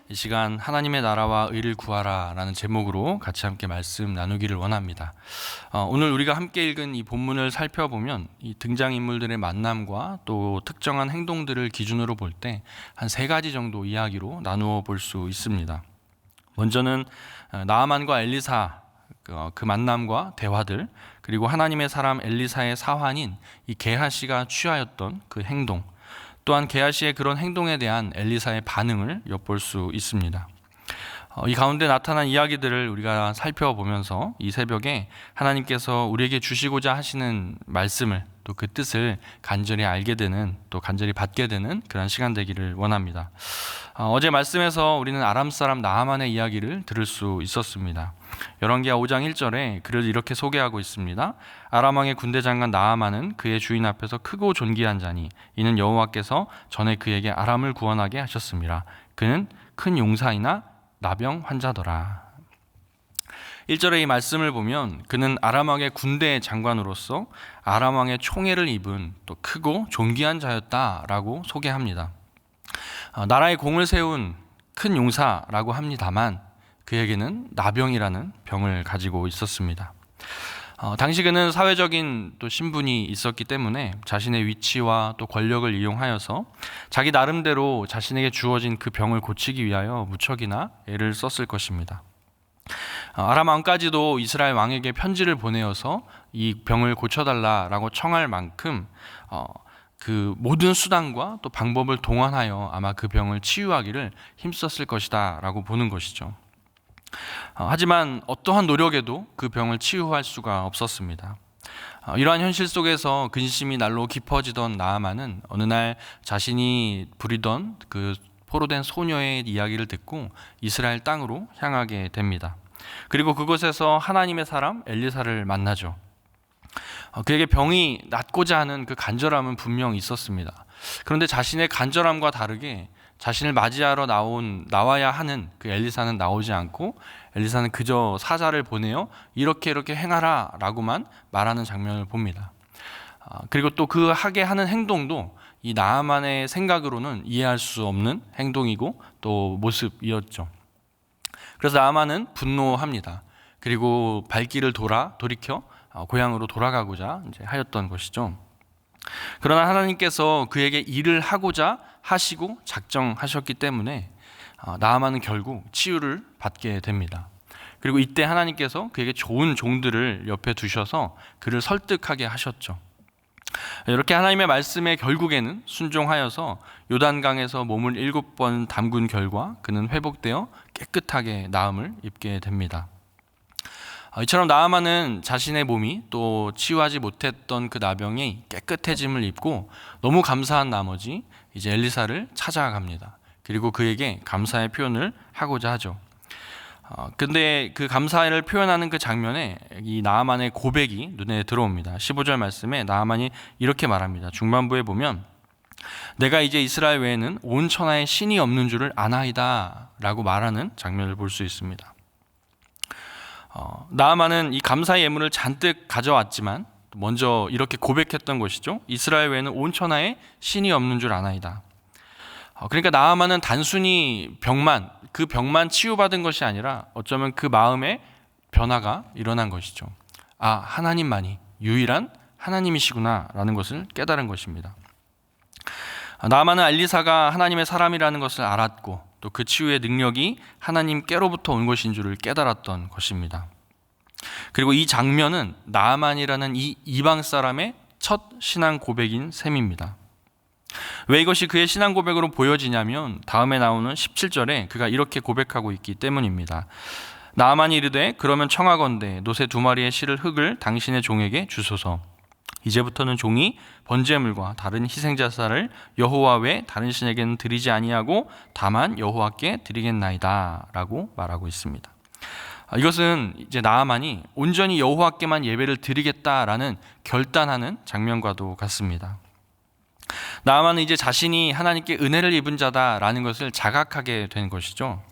이 시간 하나님의 나라와 의를 구하라 라는 제목으로 같이 함께 말씀 나누기를 원합니다. 오늘 우리가 함께 읽은 이 본문을 살펴보면 이 등장인물들의 만남과 또 특정한 행동들을 기준으로 볼 때 한 세 가지 정도 이야기로 나누어 볼 수 있습니다. 먼저는 나아만과 엘리사 그 만남과 대화들, 그리고 하나님의 사람 엘리사의 사환인 이 게하시가 취하였던 그 행동, 또한 게하시의 그런 행동에 대한 엘리사의 반응을 엿볼 수 있습니다. 이 가운데 나타난 이야기들을 우리가 살펴보면서 이 새벽에 하나님께서 우리에게 주시고자 하시는 말씀을, 또 그 뜻을 간절히 알게 되는, 또 간절히 받게 되는 그런 시간 되기를 원합니다. 어제 말씀에서 우리는 아람 사람 나아만의 이야기를 들을 수 있었습니다. 열왕기하 5장 1절에 그를 이렇게 소개하고 있습니다. 아람 왕의 군대 장관 나아만은 그의 주인 앞에서 크고 존귀한 자니 이는 여호와께서 전에 그에게 아람을 구원하게 하셨습니다. 그는 큰 용사이나 나병 환자더라. 1절의 이 말씀을 보면 그는 아람 왕의 군대 장관으로서 아람 왕의 총애를 입은 또 크고 존귀한 자였다라고 소개합니다. 나라의 공을 세운 큰 용사라고 합니다만 그에게는 나병이라는 병을 가지고 있었습니다. 당시 그는 사회적인 또 신분이 있었기 때문에 자신의 위치와 또 권력을 이용하여서 자기 나름대로 자신에게 주어진 그 병을 고치기 위하여 무척이나 애를 썼을 것입니다. 아람 왕까지도 이스라엘 왕에게 편지를 보내어서 이 병을 고쳐달라라고 청할 만큼 그 모든 수단과 또 방법을 동원하여 아마 그 병을 치유하기를 힘썼을 것이다 라고 보는 것이죠. 하지만 어떠한 노력에도 그 병을 치유할 수가 없었습니다. 이러한 현실 속에서 근심이 날로 깊어지던 나아만은 어느 날 자신이 부리던 그 포로된 소녀의 이야기를 듣고 이스라엘 땅으로 향하게 됩니다. 그리고 그곳에서 하나님의 사람 엘리사를 만나죠. 그에게 병이 낫고자 하는 그 간절함은 분명 있었습니다. 그런데 자신의 간절함과 다르게 자신을 맞이하러 나와야 하는 그 엘리사는 나오지 않고 엘리사는 그저 사자를 보내어 이렇게 행하라 라고만 말하는 장면을 봅니다. 그리고 또 그 하게 하는 행동도 이 나아만의 생각으로는 이해할 수 없는 행동이고 또 모습이었죠. 그래서 나아만은 분노합니다. 그리고 발길을 돌이켜 고향으로 돌아가고자 하였던 것이죠. 그러나 하나님께서 그에게 일을 하고자 하시고 작정하셨기 때문에 나아만은 결국 치유를 받게 됩니다. 그리고 이때 하나님께서 그에게 좋은 종들을 옆에 두셔서 그를 설득하게 하셨죠. 이렇게 하나님의 말씀에 결국에는 순종하여서 요단강에서 몸을 7번 담근 결과 그는 회복되어 깨끗하게 나음을 입게 됩니다. 이처럼 나아만은 자신의 몸이 또 치유하지 못했던 그 나병이 깨끗해짐을 입고 너무 감사한 나머지 이제 엘리사를 찾아갑니다. 그리고 그에게 감사의 표현을 하고자 하죠. 근데 그 감사를 표현하는 그 장면에 이 나아만의 고백이 눈에 들어옵니다. 15절 말씀에 나아만이 이렇게 말합니다. 중반부에 보면 내가 이제 이스라엘 외에는 온 천하에 신이 없는 줄을 아나이다 라고 말하는 장면을 볼 수 있습니다. 나아만은 이 감사의 예물을 잔뜩 가져왔지만 먼저 이렇게 고백했던 것이죠. 이스라엘 외에는 온 천하에 신이 없는 줄 아나이다. 그러니까 나아만은 단순히 그 병만 치유받은 것이 아니라 어쩌면 그 마음의 변화가 일어난 것이죠. 하나님만이 유일한 하나님이시구나 라는 것을 깨달은 것입니다. 나아만은 엘리사가 하나님의 사람이라는 것을 알았고 또 그 치유의 능력이 하나님께로부터 온 것인 줄을 깨달았던 것입니다. 그리고 이 장면은 나아만이라는 이 이방 사람의 첫 신앙 고백인 셈입니다. 왜 이것이 그의 신앙 고백으로 보여지냐면 다음에 나오는 17절에 그가 이렇게 고백하고 있기 때문입니다. 나아만이 이르되 그러면 청하건대 노새 2마리의 실을 흙을 당신의 종에게 주소서. 이제부터는 종이 번제물과 다른 희생자사를 여호와 외 다른 신에게는 드리지 아니하고 다만 여호와께 드리겠나이다 라고 말하고 있습니다. 이것은 이제 나아만이 온전히 여호와께만 예배를 드리겠다라는 결단하는 장면과도 같습니다. 나아만은 이제 자신이 하나님께 은혜를 입은 자다라는 것을 자각하게 된 것이죠.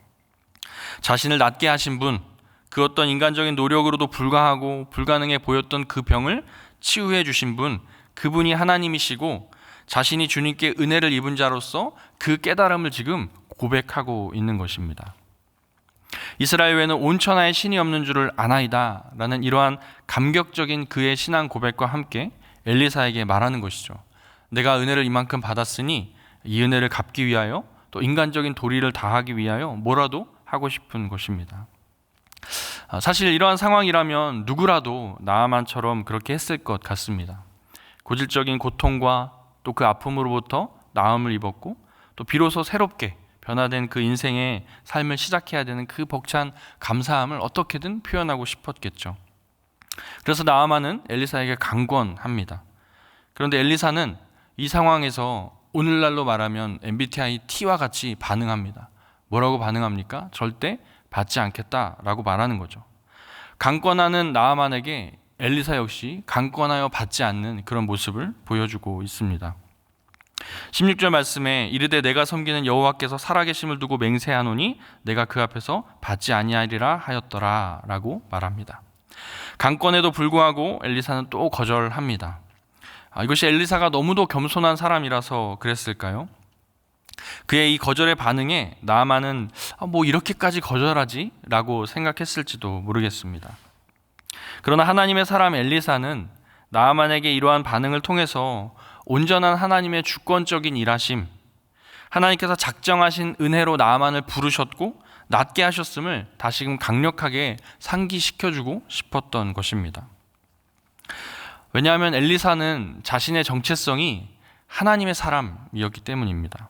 자신을 낫게 하신 분, 그 어떤 인간적인 노력으로도 불가하고 불가능해 보였던 그 병을 치유해 주신 분, 그분이 하나님이시고 자신이 주님께 은혜를 입은 자로서 그 깨달음을 지금 고백하고 있는 것입니다. 이스라엘 외에는 온천하에 신이 없는 줄을 아나이다 라는 이러한 감격적인 그의 신앙 고백과 함께 엘리사에게 말하는 것이죠. 내가 은혜를 이만큼 받았으니 이 은혜를 갚기 위하여 또 인간적인 도리를 다하기 위하여 뭐라도 하고 싶은 것입니다. 사실 이러한 상황이라면 누구라도 나아만처럼 그렇게 했을 것 같습니다. 고질적인 고통과 또 그 아픔으로부터 나음을 입었고 또 비로소 새롭게 변화된 그 인생의 삶을 시작해야 되는 그 벅찬 감사함을 어떻게든 표현하고 싶었겠죠. 그래서 나아만은 엘리사에게 강권합니다. 그런데 엘리사는 이 상황에서 오늘날로 말하면 MBTI T와 같이 반응합니다. 뭐라고 반응합니까? 절대 받지 않겠다라고 말하는 거죠. 강권하는 나아만에게 엘리사 역시 강권하여 받지 않는 그런 모습을 보여주고 있습니다. 16절 말씀에 이르되 내가 섬기는 여호와께서 살아계심을 두고 맹세하노니 내가 그 앞에서 받지 아니하리라 하였더라 라고 말합니다. 강권에도 불구하고 엘리사는 또 거절합니다. 이것이 엘리사가 너무도 겸손한 사람이라서 그랬을까요? 그의 이 거절의 반응에 나아만은 뭐 이렇게까지 거절하지? 라고 생각했을지도 모르겠습니다. 그러나 하나님의 사람 엘리사는 나아만에게 이러한 반응을 통해서 온전한 하나님의 주권적인 일하심, 하나님께서 작정하신 은혜로 나아만을 부르셨고 낫게 하셨음을 다시금 강력하게 상기시켜주고 싶었던 것입니다. 왜냐하면 엘리사는 자신의 정체성이 하나님의 사람이었기 때문입니다.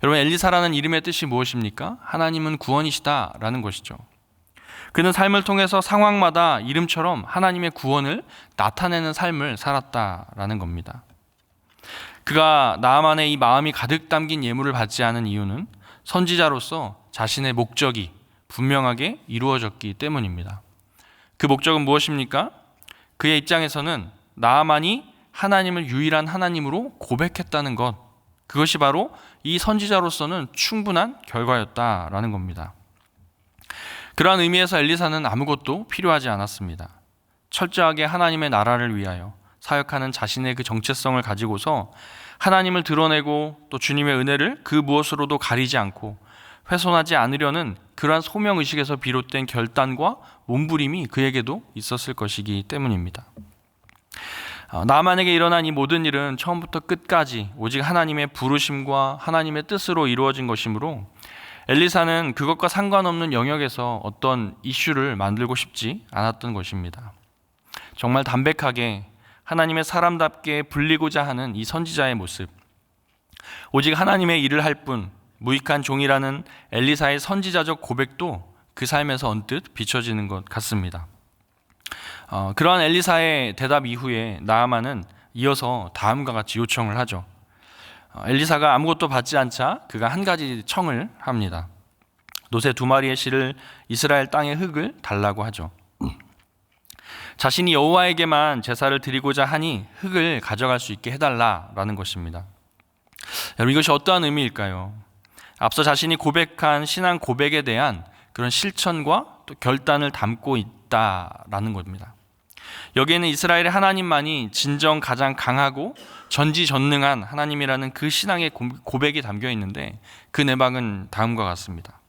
여러분, 엘리사라는 이름의 뜻이 무엇입니까? 하나님은 구원이시다 라는 것이죠. 그는 삶을 통해서 상황마다 이름처럼 하나님의 구원을 나타내는 삶을 살았다라는 겁니다. 그가 나아만의 이 마음이 가득 담긴 예물을 받지 않은 이유는 선지자로서 자신의 목적이 분명하게 이루어졌기 때문입니다. 그 목적은 무엇입니까? 그의 입장에서는 나아만이 하나님을 유일한 하나님으로 고백했다는 것, 그것이 바로 이 선지자로서는 충분한 결과였다라는 겁니다. 그러한 의미에서 엘리사는 아무것도 필요하지 않았습니다. 철저하게 하나님의 나라를 위하여 사역하는 자신의 그 정체성을 가지고서 하나님을 드러내고 또 주님의 은혜를 그 무엇으로도 가리지 않고 훼손하지 않으려는 그러한 소명의식에서 비롯된 결단과 몸부림이 그에게도 있었을 것이기 때문입니다. 나아만에게 일어난 이 모든 일은 처음부터 끝까지 오직 하나님의 부르심과 하나님의 뜻으로 이루어진 것이므로 엘리사는 그것과 상관없는 영역에서 어떤 이슈를 만들고 싶지 않았던 것입니다. 정말 담백하게 하나님의 사람답게 불리고자 하는 이 선지자의 모습, 오직 하나님의 일을 할 뿐 무익한 종이라는 엘리사의 선지자적 고백도 그 삶에서 언뜻 비춰지는 것 같습니다. 그러한 엘리사의 대답 이후에 나아만은 이어서 다음과 같이 요청을 하죠. 엘리사가 아무것도 받지 않자 그가 한 가지 청을 합니다. 노새 2마리의 실을 이스라엘 땅의 흙을 달라고 하죠. 자신이 여호와에게만 제사를 드리고자 하니 흙을 가져갈 수 있게 해달라라는 것입니다. 여러분, 이것이 어떠한 의미일까요? 앞서 자신이 고백한 신앙 고백에 대한 그런 실천과 또 결단을 담고 있다라는 겁니다. 여기에는 이스라엘의 하나님만이 진정 가장 강하고 전지전능한 하나님이라는 그 신앙의 고백이 담겨 있는데 그 내막은 다음과 같습니다.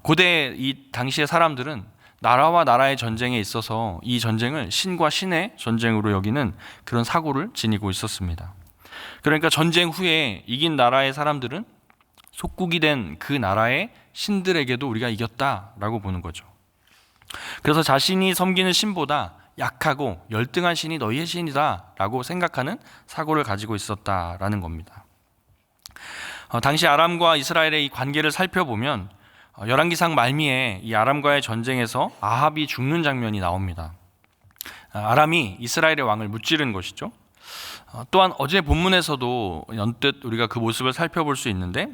고대 이 당시의 사람들은 나라와 나라의 전쟁에 있어서 이 전쟁을 신과 신의 전쟁으로 여기는 그런 사고를 지니고 있었습니다. 그러니까 전쟁 후에 이긴 나라의 사람들은 속국이 된 그 나라의 신들에게도 우리가 이겼다라고 보는 거죠. 그래서 자신이 섬기는 신보다 약하고 열등한 신이 너희의 신이다 라고 생각하는 사고를 가지고 있었다라는 겁니다. 당시 아람과 이스라엘의 이 관계를 살펴보면 열왕기상 말미에 이 아람과의 전쟁에서 아합이 죽는 장면이 나옵니다. 아람이 이스라엘의 왕을 무찌른 것이죠. 또한 어제 본문에서도 언뜻 우리가 그 모습을 살펴볼 수 있는데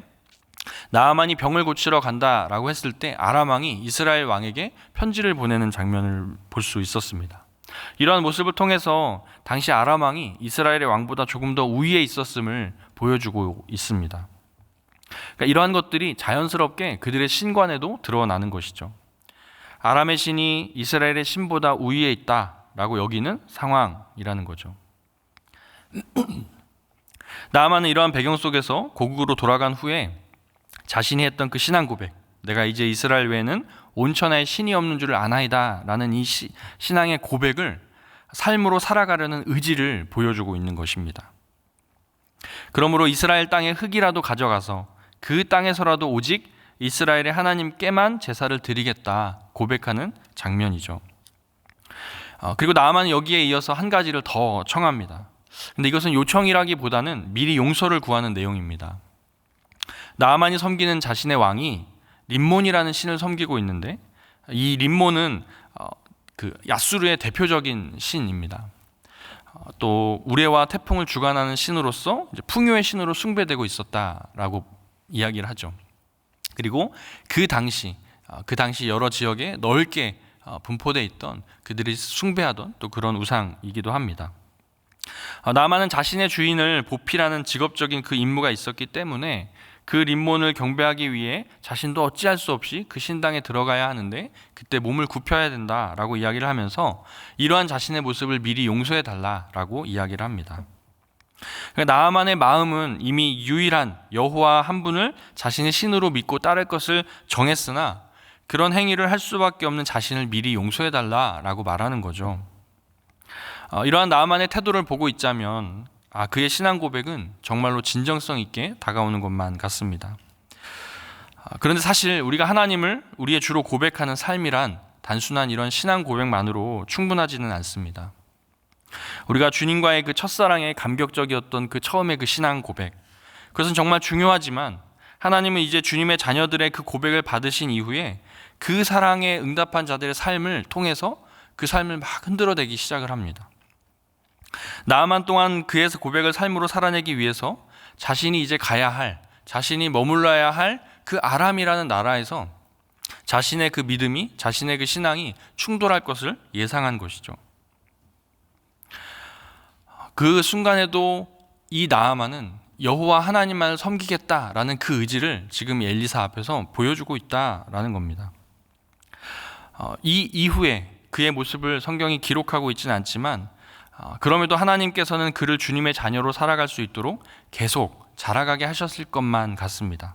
나아만이 병을 고치러 간다라고 했을 때 아람 왕이 이스라엘 왕에게 편지를 보내는 장면을 볼 수 있었습니다. 이러한 모습을 통해서 당시 아람 왕이 이스라엘의 왕보다 조금 더 우위에 있었음을 보여주고 있습니다. 그러니까 이러한 것들이 자연스럽게 그들의 신관에도 드러나는 것이죠. 아람의 신이 이스라엘의 신보다 우위에 있다라고 여기는 상황이라는 거죠. 나아만은 이러한 배경 속에서 고국으로 돌아간 후에 자신이 했던 그 신앙 고백, 내가 이제 이스라엘 외에는 온천하에 신이 없는 줄을 아나이다 라는 이 신앙의 고백을 삶으로 살아가려는 의지를 보여주고 있는 것입니다. 그러므로 이스라엘 땅의 흙이라도 가져가서 그 땅에서라도 오직 이스라엘의 하나님께만 제사를 드리겠다 고백하는 장면이죠. 그리고 나아만은 여기에 이어서 한 가지를 더 청합니다. 근데 이것은 요청이라기보다는 미리 용서를 구하는 내용입니다. 나아만이 섬기는 자신의 왕이 림몬이라는 신을 섬기고 있는데, 이 림몬은 그 야수르의 대표적인 신입니다. 또 우레와 태풍을 주관하는 신으로서 풍요의 신으로 숭배되고 있었다라고 이야기를 하죠. 그리고 그 당시 여러 지역에 넓게 분포되어 있던 그들이 숭배하던 또 그런 우상이기도 합니다. 나아만은 자신의 주인을 보필하는 직업적인 그 임무가 있었기 때문에 그 림몬을 경배하기 위해 자신도 어찌할 수 없이 그 신당에 들어가야 하는데 그때 몸을 굽혀야 된다라고 이야기를 하면서 이러한 자신의 모습을 미리 용서해 달라라고 이야기를 합니다. 나아만의 마음은 이미 유일한 여호와 한 분을 자신의 신으로 믿고 따를 것을 정했으나 그런 행위를 할 수밖에 없는 자신을 미리 용서해 달라라고 말하는 거죠. 이러한 나아만의 태도를 보고 있자면 그의 신앙 고백은 정말로 진정성 있게 다가오는 것만 같습니다. 그런데 사실 우리가 하나님을 우리의 주로 고백하는 삶이란 단순한 이런 신앙 고백만으로 충분하지는 않습니다. 우리가 주님과의 그 첫사랑에 감격적이었던 그 처음의 그 신앙 고백, 그것은 정말 중요하지만 하나님은 이제 주님의 자녀들의 그 고백을 받으신 이후에 그 사랑에 응답한 자들의 삶을 통해서 그 삶을 막 흔들어대기 시작을 합니다. 나아만 또한 그의 고백을 삶으로 살아내기 위해서 자신이 이제 가야 할, 자신이 머물러야 할 그 아람이라는 나라에서 자신의 그 믿음이, 자신의 그 신앙이 충돌할 것을 예상한 것이죠. 그 순간에도 이 나아만은 여호와 하나님만을 섬기겠다라는 그 의지를 지금 엘리사 앞에서 보여주고 있다라는 겁니다. 이 이후에 그의 모습을 성경이 기록하고 있지는 않지만 그럼에도 하나님께서는 그를 주님의 자녀로 살아갈 수 있도록 계속 자라가게 하셨을 것만 같습니다.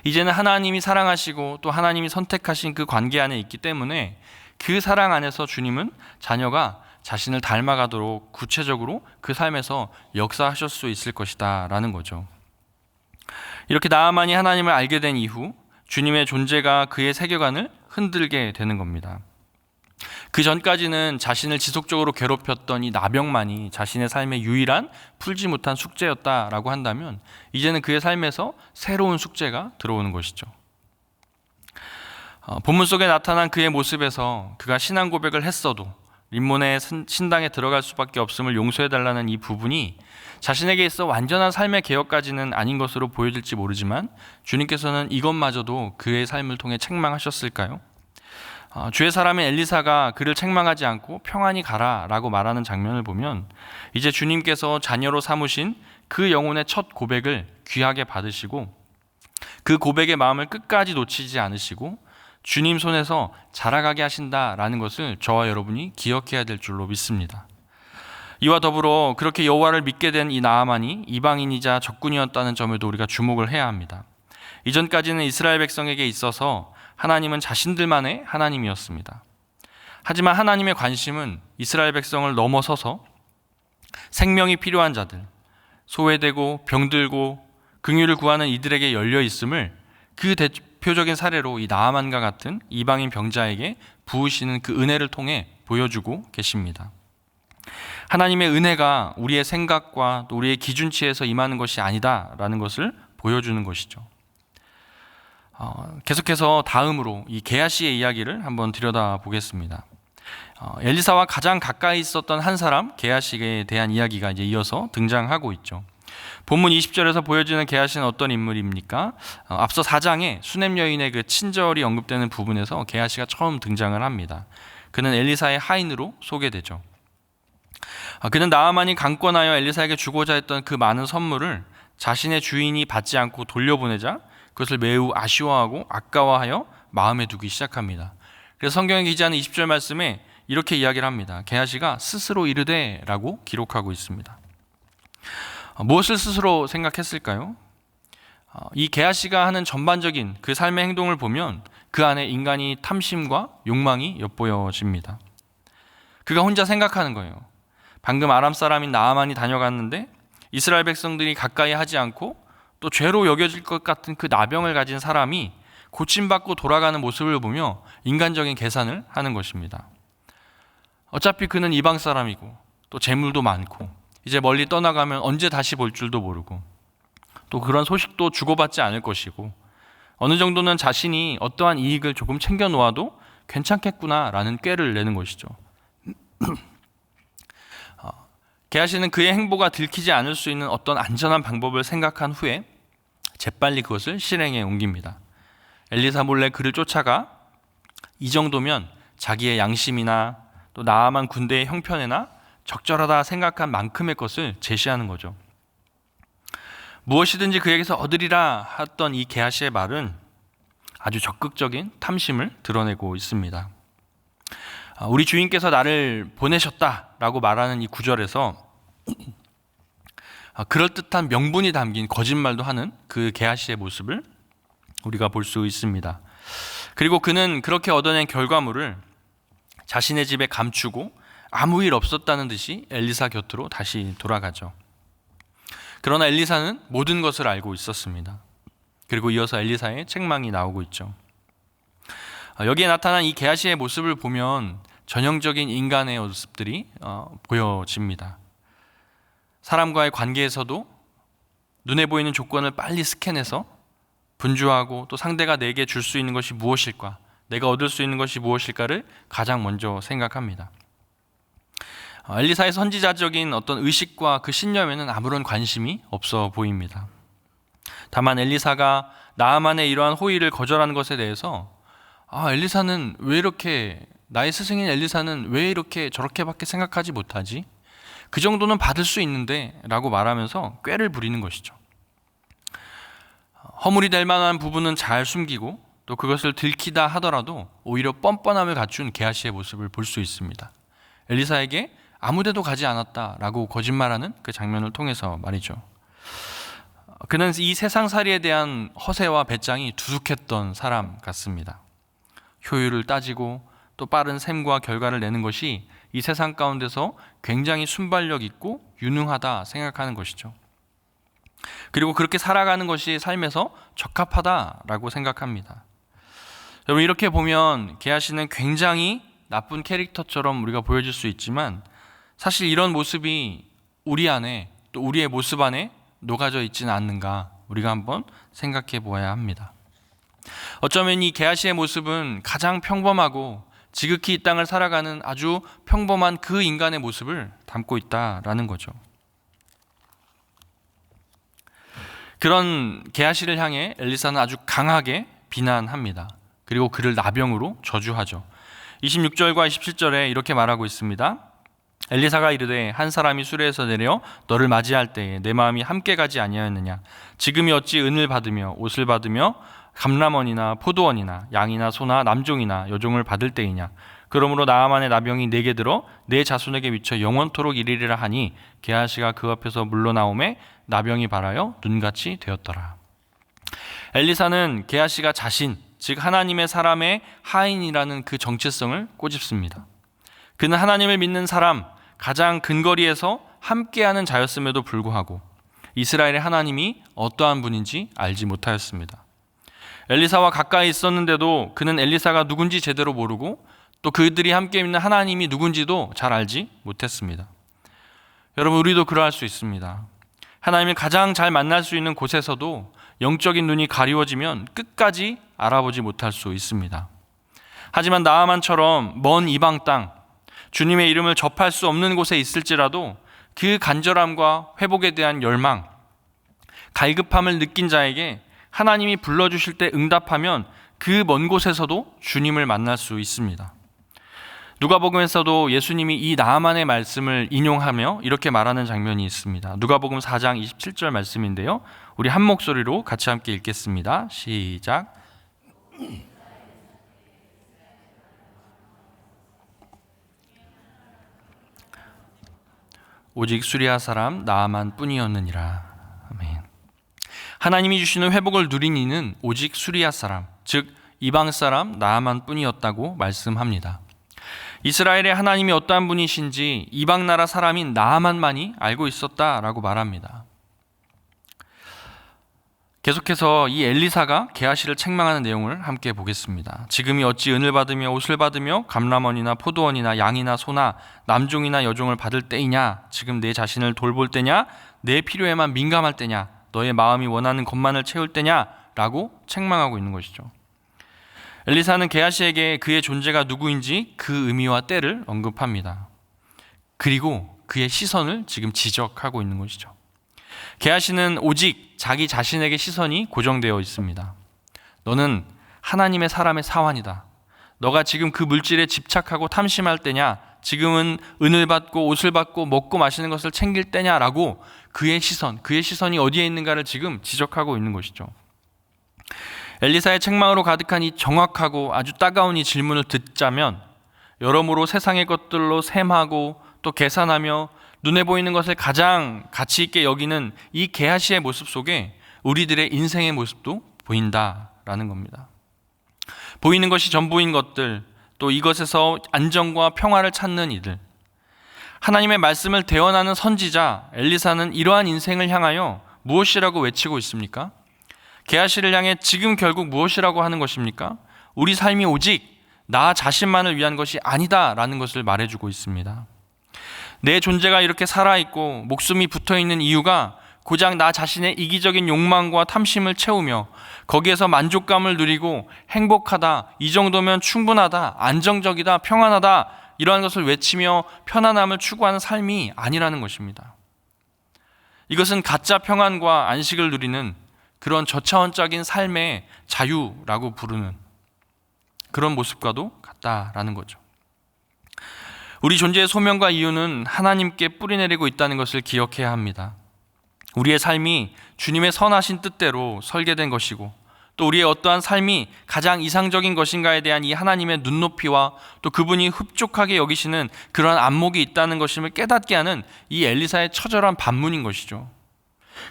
이제는 하나님이 사랑하시고 또 하나님이 선택하신 그 관계 안에 있기 때문에 그 사랑 안에서 주님은 자녀가 자신을 닮아가도록 구체적으로 그 삶에서 역사하실 수 있을 것이다 라는 거죠. 이렇게 나아만이 하나님을 알게 된 이후 주님의 존재가 그의 세계관을 흔들게 되는 겁니다. 그 전까지는 자신을 지속적으로 괴롭혔던 이 나병만이 자신의 삶의 유일한 풀지 못한 숙제였다라고 한다면 이제는 그의 삶에서 새로운 숙제가 들어오는 것이죠. 본문 속에 나타난 그의 모습에서 그가 신앙 고백을 했어도 림몬의 신당에 들어갈 수밖에 없음을 용서해달라는 이 부분이 자신에게 있어 완전한 삶의 개혁까지는 아닌 것으로 보여질지 모르지만 주님께서는 이것마저도 그의 삶을 통해 책망하셨을까요? 주의 사람인 엘리사가 그를 책망하지 않고 평안히 가라 라고 말하는 장면을 보면 이제 주님께서 자녀로 삼으신 그 영혼의 첫 고백을 귀하게 받으시고 그 고백의 마음을 끝까지 놓치지 않으시고 주님 손에서 자라가게 하신다라는 것을 저와 여러분이 기억해야 될 줄로 믿습니다. 이와 더불어 그렇게 여호와를 믿게 된 이 나아만이 이방인이자 적군이었다는 점에도 우리가 주목을 해야 합니다. 이전까지는 이스라엘 백성에게 있어서 하나님은 자신들만의 하나님이었습니다. 하지만 하나님의 관심은 이스라엘 백성을 넘어서서 생명이 필요한 자들, 소외되고 병들고 긍휼을 구하는 이들에게 열려 있음을 그 대표적인 사례로 이 나아만과 같은 이방인 병자에게 부으시는 그 은혜를 통해 보여주고 계십니다. 하나님의 은혜가 우리의 생각과 또 우리의 기준치에서 임하는 것이 아니다라는 것을 보여주는 것이죠. 계속해서 다음으로 이 게하시의 이야기를 한번 들여다보겠습니다. 엘리사와 가장 가까이 있었던 한 사람 게하시에 대한 이야기가 이제 이어서 등장하고 있죠. 본문 20절에서 보여지는 게하시는 어떤 인물입니까? 앞서 4장에 수넴 여인의 그 친절이 언급되는 부분에서 게하시가 처음 등장을 합니다. 그는 엘리사의 하인으로 소개되죠. 그는 나아만이 강권하여 엘리사에게 주고자 했던 그 많은 선물을 자신의 주인이 받지 않고 돌려보내자 그것을 매우 아쉬워하고 아까워하여 마음에 두기 시작합니다. 그래서 성경에 기재하는 20절 말씀에 이렇게 이야기를 합니다. 게하시가 스스로 이르되 라고 기록하고 있습니다. 무엇을 스스로 생각했을까요? 이 게하시가 하는 전반적인 그 삶의 행동을 보면 그 안에 인간이 탐심과 욕망이 엿보여집니다. 그가 혼자 생각하는 거예요. 방금 아람 사람인 나아만이 다녀갔는데 이스라엘 백성들이 가까이 하지 않고 또 죄로 여겨질 것 같은 그 나병을 가진 사람이 고침받고 돌아가는 모습을 보며 인간적인 계산을 하는 것입니다. 어차피 그는 이방 사람이고 또 재물도 많고 이제 멀리 떠나가면 언제 다시 볼 줄도 모르고 또 그런 소식도 주고받지 않을 것이고 어느 정도는 자신이 어떠한 이익을 조금 챙겨 놓아도 괜찮겠구나라는 꾀를 내는 것이죠. 게하시는 그의 행보가 들키지 않을 수 있는 어떤 안전한 방법을 생각한 후에 재빨리 그것을 실행에 옮깁니다. 엘리사 몰래 그를 쫓아가 이 정도면 자기의 양심이나 또 나아만 군대의 형편에나 적절하다 생각한 만큼의 것을 제시하는 거죠. 무엇이든지 그에게서 얻으리라 했던 이 게하시의 말은 아주 적극적인 탐심을 드러내고 있습니다. 우리 주인께서 나를 보내셨다라고 말하는 이 구절에서 그럴듯한 명분이 담긴 거짓말도 하는 그 게하시의 모습을 우리가 볼 수 있습니다. 그리고 그는 그렇게 얻어낸 결과물을 자신의 집에 감추고 아무 일 없었다는 듯이 엘리사 곁으로 다시 돌아가죠. 그러나 엘리사는 모든 것을 알고 있었습니다. 그리고 이어서 엘리사의 책망이 나오고 있죠. 여기에 나타난 이 게하시의 모습을 보면 전형적인 인간의 모습들이 보여집니다. 사람과의 관계에서도 눈에 보이는 조건을 빨리 스캔해서 분주하고 또 상대가 내게 줄 수 있는 것이 무엇일까, 내가 얻을 수 있는 것이 무엇일까를 가장 먼저 생각합니다. 엘리사의 선지자적인 어떤 의식과 그 신념에는 아무런 관심이 없어 보입니다. 다만 엘리사가 나아만의 이러한 호의를 거절하는 것에 대해서 엘리사는 왜 이렇게, 나의 스승인 엘리사는 왜 이렇게 저렇게밖에 생각하지 못하지? 그 정도는 받을 수 있는데 라고 말하면서 꾀를 부리는 것이죠. 허물이 될 만한 부분은 잘 숨기고 또 그것을 들키다 하더라도 오히려 뻔뻔함을 갖춘 게하시의 모습을 볼 수 있습니다. 엘리사에게 아무데도 가지 않았다라고 거짓말하는 그 장면을 통해서 말이죠. 그는 이 세상살이에 대한 허세와 배짱이 두둑했던 사람 같습니다. 효율을 따지고 또 빠른 셈과 결과를 내는 것이 이 세상 가운데서 굉장히 순발력 있고 유능하다 생각하는 것이죠. 그리고 그렇게 살아가는 것이 삶에서 적합하다라고 생각합니다. 여러분, 이렇게 보면 게하시는 굉장히 나쁜 캐릭터처럼 우리가 보여질 수 있지만 사실 이런 모습이 우리 안에 또 우리의 모습 안에 녹아져 있지는 않는가, 우리가 한번 생각해 보아야 합니다. 어쩌면 이 게하시의 모습은 가장 평범하고 지극히 이 땅을 살아가는 아주 평범한 그 인간의 모습을 담고 있다라는 거죠. 그런 게하시를 향해 엘리사는 아주 강하게 비난합니다. 그리고 그를 나병으로 저주하죠. 26절과 27절에 이렇게 말하고 있습니다. 엘리사가 이르되 한 사람이 수레에서 내려 너를 맞이할 때에 내 마음이 함께 가지 아니하였느냐? 지금이 어찌 은을 받으며 옷을 받으며 감람원이나 포도원이나 양이나 소나 남종이나 여종을 받을 때이냐? 그러므로 나아만의 나병이 내게 들어 내 자손에게 미쳐 영원토록 이르리라 하니 게하시가 그 앞에서 물러나오매 나병이 발하여 눈같이 되었더라. 엘리사는 게하시가 자신, 즉 하나님의 사람의 하인이라는 그 정체성을 꼬집습니다. 그는 하나님을 믿는 사람, 가장 근거리에서 함께하는 자였음에도 불구하고 이스라엘의 하나님이 어떠한 분인지 알지 못하였습니다. 엘리사와 가까이 있었는데도 그는 엘리사가 누군지 제대로 모르고 또 그들이 함께 있는 하나님이 누군지도 잘 알지 못했습니다. 여러분, 우리도 그러할 수 있습니다. 하나님을 가장 잘 만날 수 있는 곳에서도 영적인 눈이 가리워지면 끝까지 알아보지 못할 수 있습니다. 하지만 나아만처럼 먼 이방 땅, 주님의 이름을 접할 수 없는 곳에 있을지라도 그 간절함과 회복에 대한 열망, 갈급함을 느낀 자에게 하나님이 불러주실 때 응답하면 그 먼 곳에서도 주님을 만날 수 있습니다. 누가복음에서도 예수님이 이 나아만의 말씀을 인용하며 이렇게 말하는 장면이 있습니다. 누가복음 4장 27절 말씀인데요. 우리 한 목소리로 같이 함께 읽겠습니다. 시작. 오직 수리아 사람 나아만 뿐이었느니라. 아멘. 하나님이 주시는 회복을 누린 이는 오직 수리아 사람, 즉 이방 사람 나아만 뿐이었다고 말씀합니다. 이스라엘의 하나님이 어떠한 분이신지 이방 나라 사람인 나아만만이 알고 있었다라고 말합니다. 계속해서 이 엘리사가 게하시를 책망하는 내용을 함께 보겠습니다. 지금이 어찌 은을 받으며 옷을 받으며 감람원이나 포도원이나 양이나 소나 남종이나 여종을 받을 때이냐? 지금 내 자신을 돌볼 때냐? 내 필요에만 민감할 때냐? 너의 마음이 원하는 것만을 채울 때냐? 라고 책망하고 있는 것이죠. 엘리사는 게하시에게 그의 존재가 누구인지 그 의미와 때를 언급합니다. 그리고 그의 시선을 지금 지적하고 있는 것이죠. 게하시는 오직 자기 자신에게 시선이 고정되어 있습니다. 너는 하나님의 사람의 사환이다. 너가 지금 그 물질에 집착하고 탐심할 때냐? 지금은 은을 받고 옷을 받고 먹고 마시는 것을 챙길 때냐라고 그의 시선이 어디에 있는가를 지금 지적하고 있는 것이죠. 엘리사의 책망으로 가득한 이 정확하고 아주 따가운 이 질문을 듣자면 여러모로 세상의 것들로 셈하고 또 계산하며 눈에 보이는 것을 가장 가치 있게 여기는 이 게하시의 모습 속에 우리들의 인생의 모습도 보인다라는 겁니다. 보이는 것이 전부인 것들, 또 이것에서 안정과 평화를 찾는 이들, 하나님의 말씀을 대언하는 선지자 엘리사는 이러한 인생을 향하여 무엇이라고 외치고 있습니까? 게하시를 향해 지금 결국 무엇이라고 하는 것입니까? 우리 삶이 오직 나 자신만을 위한 것이 아니다라는 것을 말해주고 있습니다. 내 존재가 이렇게 살아있고 목숨이 붙어있는 이유가 고작 나 자신의 이기적인 욕망과 탐심을 채우며 거기에서 만족감을 누리고 행복하다, 이 정도면 충분하다, 안정적이다, 평안하다 이러한 것을 외치며 편안함을 추구하는 삶이 아니라는 것입니다. 이것은 가짜 평안과 안식을 누리는 그런 저차원적인 삶의 자유라고 부르는 그런 모습과도 같다라는 거죠. 우리 존재의 소명과 이유는 하나님께 뿌리내리고 있다는 것을 기억해야 합니다. 우리의 삶이 주님의 선하신 뜻대로 설계된 것이고 또 우리의 어떠한 삶이 가장 이상적인 것인가에 대한 이 하나님의 눈높이와 또 그분이 흡족하게 여기시는 그러한 안목이 있다는 것임을 깨닫게 하는 이 엘리사의 처절한 반문인 것이죠.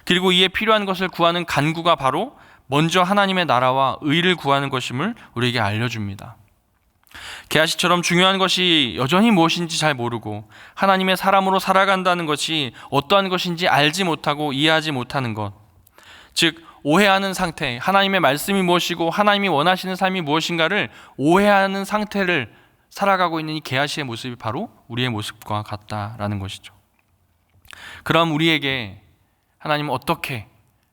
그리고 이에 필요한 것을 구하는 간구가 바로 먼저 하나님의 나라와 의를 구하는 것임을 우리에게 알려줍니다. 게하시처럼 중요한 것이 여전히 무엇인지 잘 모르고 하나님의 사람으로 살아간다는 것이 어떠한 것인지 알지 못하고 이해하지 못하는 것, 즉 오해하는 상태, 하나님의 말씀이 무엇이고 하나님이 원하시는 삶이 무엇인가를 오해하는 상태를 살아가고 있는 이 게하시의 모습이 바로 우리의 모습과 같다라는 것이죠. 그럼 우리에게 하나님은 어떻게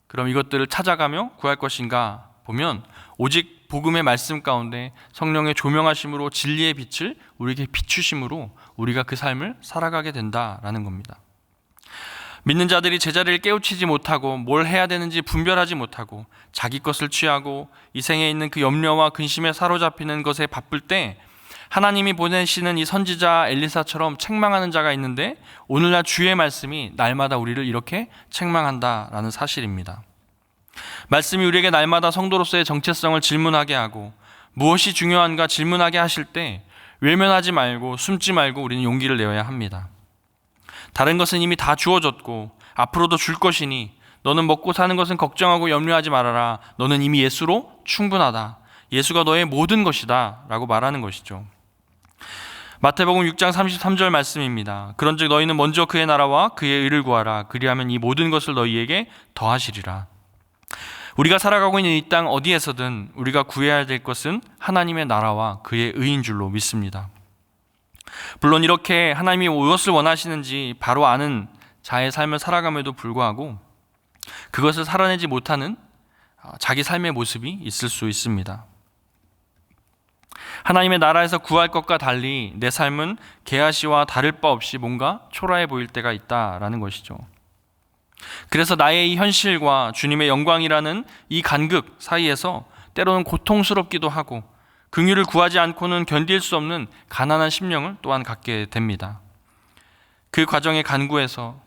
그럼 이것들을 찾아가며 구할 것인가 보면 오직 복음의 말씀 가운데 성령의 조명하심으로 진리의 빛을 우리에게 비추심으로 우리가 그 삶을 살아가게 된다라는 겁니다. 믿는 자들이 제자리를 깨우치지 못하고 뭘 해야 되는지 분별하지 못하고 자기 것을 취하고 이 생에 있는 그 염려와 근심에 사로잡히는 것에 바쁠 때 하나님이 보내시는 이 선지자 엘리사처럼 책망하는 자가 있는데 오늘날 주의 말씀이 날마다 우리를 이렇게 책망한다라는 사실입니다. 말씀이 우리에게 날마다 성도로서의 정체성을 질문하게 하고 무엇이 중요한가 질문하게 하실 때 외면하지 말고 숨지 말고 우리는 용기를 내어야 합니다. 다른 것은 이미 다 주어졌고 앞으로도 줄 것이니 너는 먹고 사는 것은 걱정하고 염려하지 말아라. 너는 이미 예수로 충분하다. 예수가 너의 모든 것이다 라고 말하는 것이죠. 마태복음 6장 33절 말씀입니다. 그런즉 너희는 먼저 그의 나라와 그의 의를 구하라. 그리하면 이 모든 것을 너희에게 더하시리라. 우리가 살아가고 있는 이 땅 어디에서든 우리가 구해야 될 것은 하나님의 나라와 그의 의인 줄로 믿습니다. 물론 이렇게 하나님이 무엇을 원하시는지 바로 아는 자의 삶을 살아감에도 불구하고 그것을 살아내지 못하는 자기 삶의 모습이 있을 수 있습니다. 하나님의 나라에서 구할 것과 달리 내 삶은 게하시와 다를 바 없이 뭔가 초라해 보일 때가 있다라는 것이죠. 그래서 나의 이 현실과 주님의 영광이라는 이 간극 사이에서 때로는 고통스럽기도 하고 긍휼을 구하지 않고는 견딜 수 없는 가난한 심령을 또한 갖게 됩니다. 그 과정의 간구에서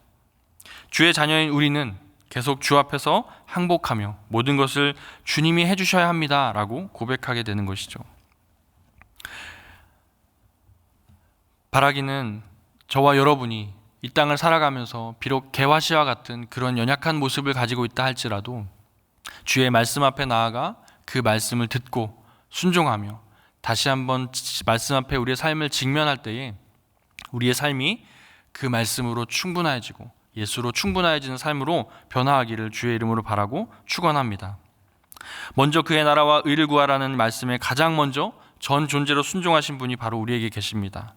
주의 자녀인 우리는 계속 주 앞에서 항복하며 모든 것을 주님이 해주셔야 합니다라고 고백하게 되는 것이죠. 바라기는 저와 여러분이 이 땅을 살아가면서 비록 게하시와 같은 그런 연약한 모습을 가지고 있다 할지라도 주의 말씀 앞에 나아가 그 말씀을 듣고 순종하며 다시 한번 말씀 앞에 우리의 삶을 직면할 때에 우리의 삶이 그 말씀으로 충분해지고 예수로 충분해지는 삶으로 변화하기를 주의 이름으로 바라고 축원합니다. 먼저 그의 나라와 의를 구하라는 말씀에 가장 먼저 전 존재로 순종하신 분이 바로 우리에게 계십니다.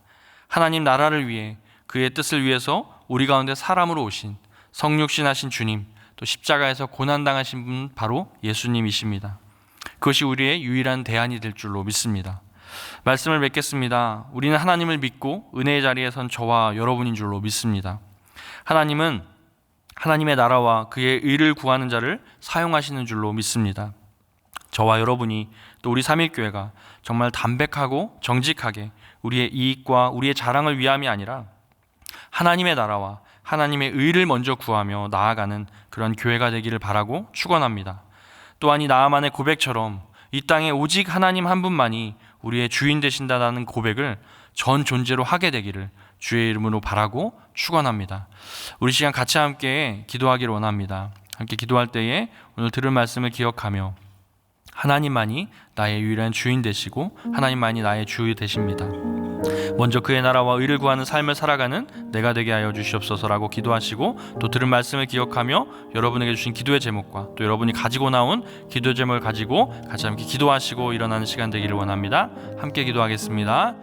하나님 나라를 위해 그의 뜻을 위해서 우리 가운데 사람으로 오신 성육신하신 주님, 또 십자가에서 고난당하신 분 바로 예수님이십니다. 그것이 우리의 유일한 대안이 될 줄로 믿습니다. 말씀을 맺겠습니다. 우리는 하나님을 믿고 은혜의 자리에 선 저와 여러분인 줄로 믿습니다. 하나님은 하나님의 나라와 그의 의를 구하는 자를 사용하시는 줄로 믿습니다. 저와 여러분이 또 우리 삼일교회가 정말 담백하고 정직하게 우리의 이익과 우리의 자랑을 위함이 아니라 하나님의 나라와 하나님의 의를 먼저 구하며 나아가는 그런 교회가 되기를 바라고 축원합니다. 또한 이 나아만의 고백처럼 이 땅에 오직 하나님 한 분만이 우리의 주인 되신다는 고백을 전 존재로 하게 되기를 주의 이름으로 바라고 축원합니다. 우리 시간 같이 함께 기도하기를 원합니다. 함께 기도할 때에 오늘 들은 말씀을 기억하며 하나님만이 나의 유일한 주인 되시고 하나님만이 나의 주 되십니다. 먼저 그의 나라와 의를 구하는 삶을 살아가는 내가 되게 하여 주시옵소서라고 기도하시고 또 들은 말씀을 기억하며 여러분에게 주신 기도의 제목과 또 여러분이 가지고 나온 기도 제목을 가지고 같이 함께 기도하시고 일어나는 시간 되기를 원합니다. 함께 기도하겠습니다.